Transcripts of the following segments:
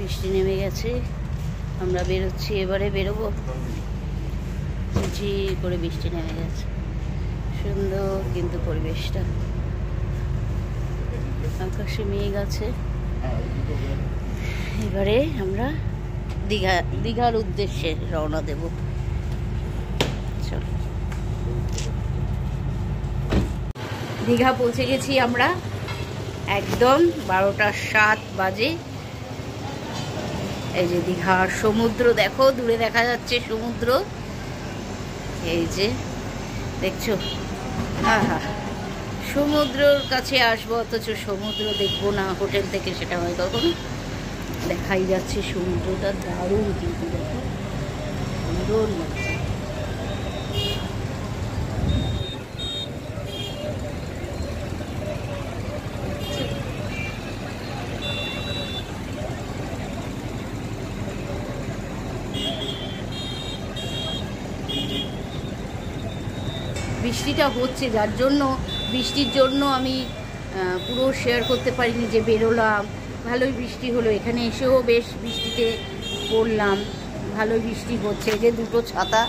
বৃষ্টি নেমে গেছে, আমরা বেরোচ্ছি, এবারে বেরোবো। ঝিঝি করে বৃষ্টি নেমে গেছে, সুন্দর কিন্তু পরিবেশটা, আকাশে মেঘ আছে। এবারে আমরা দীঘার উদ্দেশ্যে রওনা দেব। চলো, দীঘা পৌঁছে গেছি আমরা, একদম 12:07 বাজে। এই যে দীঘার সমুদ্র দেখো, দূরে দেখা যাচ্ছে সমুদ্র, এই যে দেখছো। আহা, সমুদ্রের কাছে আসবো অথচ সমুদ্র দেখবো না হোটেল থেকে, সেটা হয় কখনো? দেখাই যাচ্ছে সমুদ্রটা, দারুণ কিন্তু, দেখো সুন্দর লাগছে। বৃষ্টিটা হচ্ছে, যার জন্য বৃষ্টির জন্য আমি পুরো শেয়ার করতে পারিনি যে বেরোলাম। ভালোই বৃষ্টি হলো, এখানে এসেও বেশ বৃষ্টিতে পড়লাম, ভালোই বৃষ্টি হচ্ছে। যে দুটো ছাতা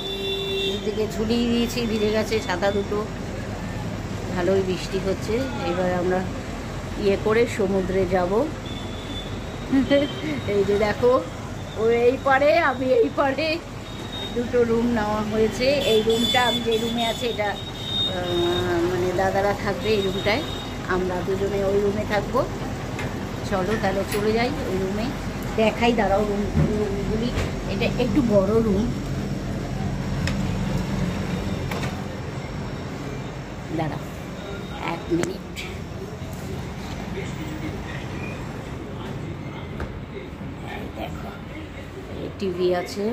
দুদিকে ঝুলিয়ে দিয়েছি, ভিজে গেছে ছাতা দুটো, ভালোই বৃষ্টি হচ্ছে। এবার আমরা করে সমুদ্রে যাব। এই যে দেখো, ও এই পারে আমি এই পারে, দুটো রুম নেওয়া হয়েছে। এই রুমটা, আমি যে রুমে আছে এটা মানে দাদারা থাকবে এই রুমটায়, আমরা দুজনে ওই রুমে থাকবো। চলো তাহলে চলে যাই ওই রুমে, দেখাই, দাঁড়াও রুমগুলি। এটা একটু বড় রুম, দাঁড়াও 1 মিনিট। দেখো টিভি আছে,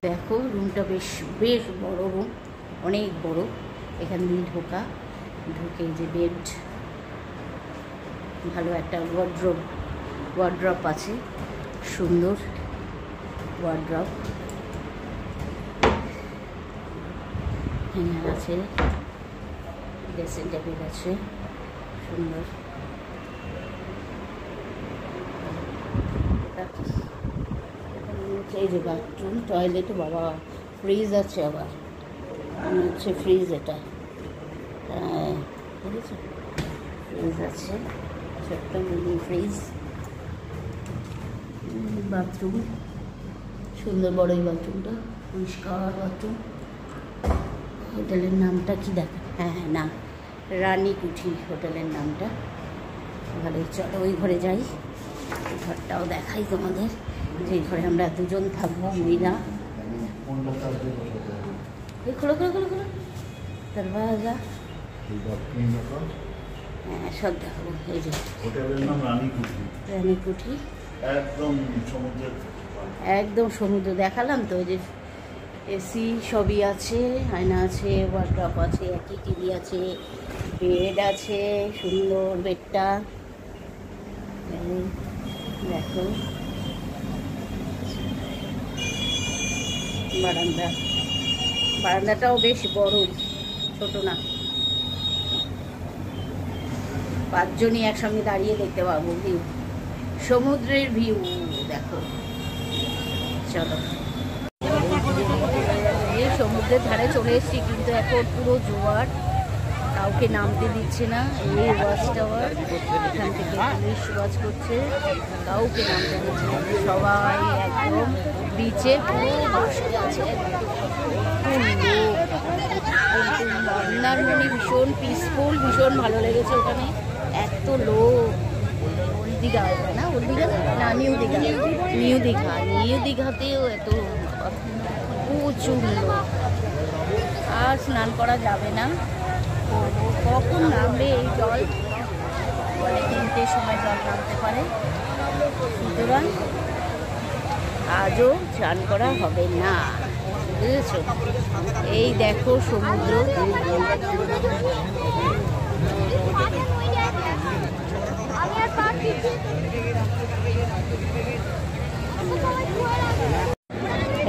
দেখো রুমটা বেশ বেশ বড় রুম, অনেক বড়। এখান দিয়ে ঢুকে যে বেড, ভালো একটা ওয়ার্ড্রপ আছে, সুন্দর ওয়ার্ড্রপ, হ্যাঙ্গার আছে, ড্রেসিং টেবিল আছে, সুন্দর। এই যে বাথরুম, টয়লেট, বাবা ফ্রিজ আছে, আবার মনে হচ্ছে ফ্রিজ, এটা বুঝেছো, ফ্রিজ আছে, ছোট্ট মিনি ফ্রিজ। বাথরুম সুন্দর, বড়ই বাথরুমটা, পরিষ্কার বাথরুম। হোটেলের নামটা কি দেখা, হ্যাঁ না, রানীকুঠি হোটেলের নামটা। ভালোই, চলো ওই ঘরে যাই, ঘরটাও দেখাই তোমাদের, যে ঘরে আমরা দুজন থাকবো, মহিলা। খোলো দরওয়াজা, হ্যাঁ সব দেখাবো। এই যে হোটেলের নাম রানীকুঠি, একদম সমুদ্র দেখালাম তো। ওই যে এসি সবই আছে, আয়না আছে, ওয়ার্ড্রপ আছে, একই টিভি আছে, বেড আছে, সুন্দর বেডটা দেখো। বারান্দাটাও বেশ বড়, ছোট না, 5 জনই একসঙ্গে দাঁড়িয়ে দেখতে পাবো ভিউ, সমুদ্রের ভিউ দেখো। চলো, সমুদ্রের ধারে চলে এসেছি, কিন্তু এখন পুরো জোয়ার, কাউকে নামতে দিচ্ছে না। এই ওয়াচ টাওয়ার, এখান থেকে পুলিশ ওয়াচ করছে, কাউকে নামতে দিচ্ছে না, সবাই একদম বিচে বসে আছে। মন্দারমণি ভীষণ পিসফুল, ভীষণ ভালো লেগেছে ওখানে, এত লোক। ওল্ড দীঘা না, ওল্ড দীঘা না, নিউ দীঘাতেও এত প্রচুর লোক। আর স্নান করা যাবে না, কখন নামবে এই জল, মানে 3টের সময় জল নামতে পারে, সুতরাং আজও স্নান করা হবে না, বুঝেছো। এই দেখো সমুদ্র,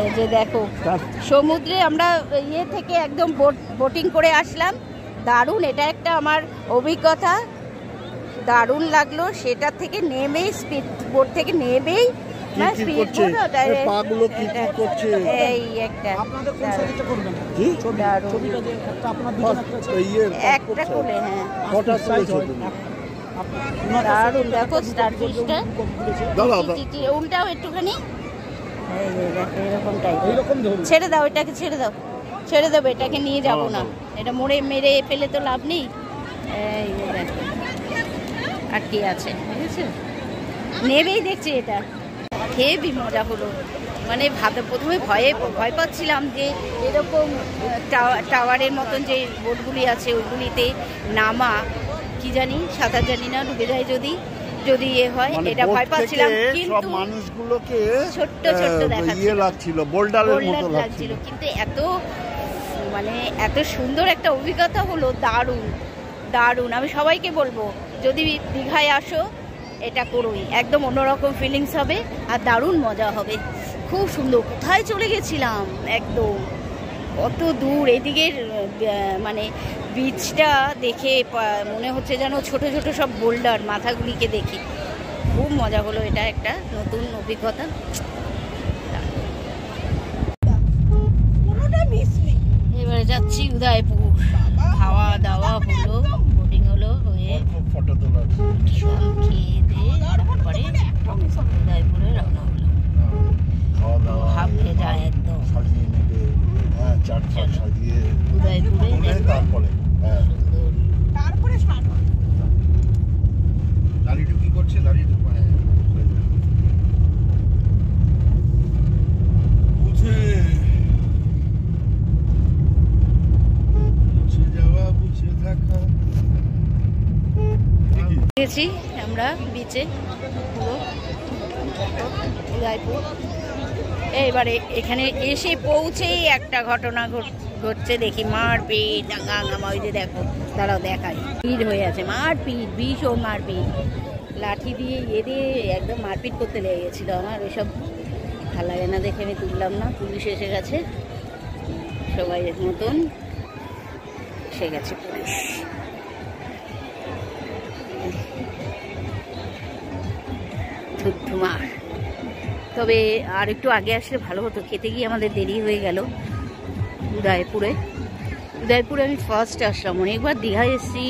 এই যে দেখো সমুদ্রে আমরা থেকে একদম বোটিং করে আসলাম, দারুণ। এটা একটা আমার অভিজ্ঞতা, দারুণ লাগলো। সেটা থেকে নেমেই স্পিড বোট থেকে নেমেই এই একটা একটা কোলে, হ্যাঁ দারুণ। দেখো স্টারফিশটা উল্টাও একটুখানি, এরকম টাইপ। ছেড়ে দাও এটাকে, ছেড়ে দাও, ছেড়ে দেবো, এটাকে নিয়ে যাব না, এটা মোড়ে মেরে ফেলে তো লাভ নেই। এই দেখো আর কি আছে, ঠিক আছে, নেবেই দেখছি। এটা হেবি মজা হলো। মানে প্রথমে ভয় পাচ্ছিলাম যে এরকম টাওয়ারের মতন যে বোটগুলি আছে ওইগুলিতে নামা, কি জানি সাঁতার জানি না, ডুবে যায় যদি হয়, এটা ভয় পাচ্ছিলাম। কিন্তু মানুষগুলোকে ছোট্ট ছোট্ট লাগছিল, বোল্ডারের মতো লাগছিল, কিন্তু এত সুন্দর একটা অভিজ্ঞতা হলো। দারুণ দারুণ। আমি সবাইকে বলবো যদি দীঘায় আসো এটা করোই, একদম অন্যরকম ফিলিংস হবে আর দারুণ মজা হবে। খুব সুন্দর। কোথায় চলে গেছিলাম, একদম কত দূর এদিকের মানে বিচটা দেখে মনে হচ্ছে যেন ছোট ছোট সব বোল্ডার, মাথাগুলিকে দেখি খুব মজা হলো। এটা একটা নতুন অভিজ্ঞতা। এবারে যাচ্ছি উদয়পুর, খাওয়া দাওয়া হলো, বোটিং হলো, হয়ে খেয়ে দিয়ে তারপরে উদয়পুরে রওনা হলো। হাফ ভেজা একদম উদয়পুরে তারপরে কি করছে গেছি আমরা বিচে পুরো উদয়পুর। এইবারে এখানে এসে পৌঁছেই একটা ঘটনা ঘটছে, দেখি মারপিট দাঙ্গাঙ্গামা। ওই যে দেখো, তারাও দেখায় ভিড় হয়ে আছে, মারপিট, ভীষণ মারপিট, লাঠি দিয়ে দিয়ে একদম মারপিট করতে লেগে গেছিলো। আমার ওইসব ভালো লাগে না দেখে আমি তুললাম না। পুলিশ এসে গেছে, সবাই মতন এসে গেছে পুলিশ। ধুমধুমার। তবে আর একটু আগে আসলে ভালো হতো, খেতে গিয়ে আমাদের দেরি হয়ে গেল। উদয়পুরে আমি ফার্স্ট আসলাম। অনেকবার দীঘায় এসেছি,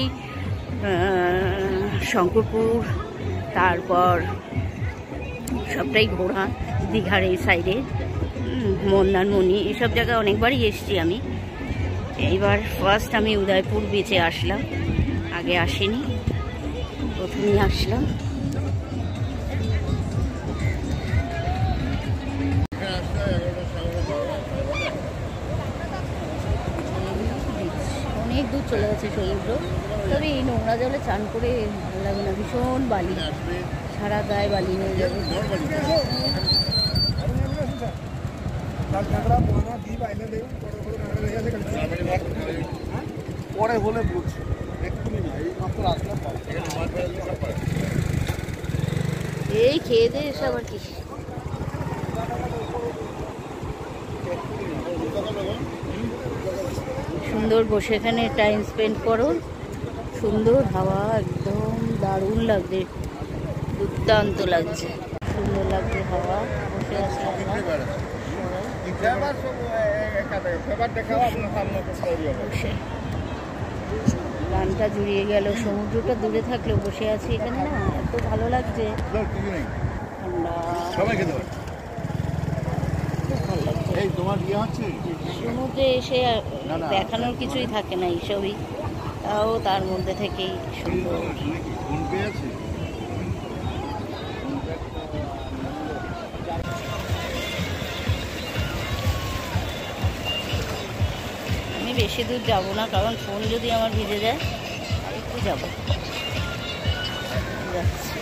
শঙ্করপুর, তারপর সবটাই ঘোরা, দীঘার এই সাইডে মন্দারমণি, এসব জায়গায় অনেকবারই এসেছি আমি। এইবার ফার্স্ট আমি উদয়পুর বিচে আসলাম, আগে আসিনি, প্রথমেই আসলাম। অনেক দূর চলে গেছে সমুদ্র। তবে এই নোংরা জলে চান করে ভালো লাগে না, ভীষণ বালি, সারা গায়ে বালি হয়ে যাবে। এই খেয়ে দিয়ে এসে আবার কি সুন্দর বসে এখানে টাইম স্পেন্ড করো, সুন্দর হাওয়া, একদম দারুণ লাগছে, দুর্দান্ত লাগছে, সুন্দর লাগছে হাওয়া। বসে আছি বসে, গানটা জুড়িয়ে গেল। সমুদ্রটা দূরে থাকলেও বসে আছি এখানে, না এত ভালো লাগছে, সমুদ্রে এসে দেখানোর কিছুই থাকে না, এইসবই, তাও তার মধ্যে থেকেই সুন্দর। আমি বেশি দূর যাব না, কারণ ফোন যদি আমার ভিজে যায়, একটু যাবো, যাচ্ছি।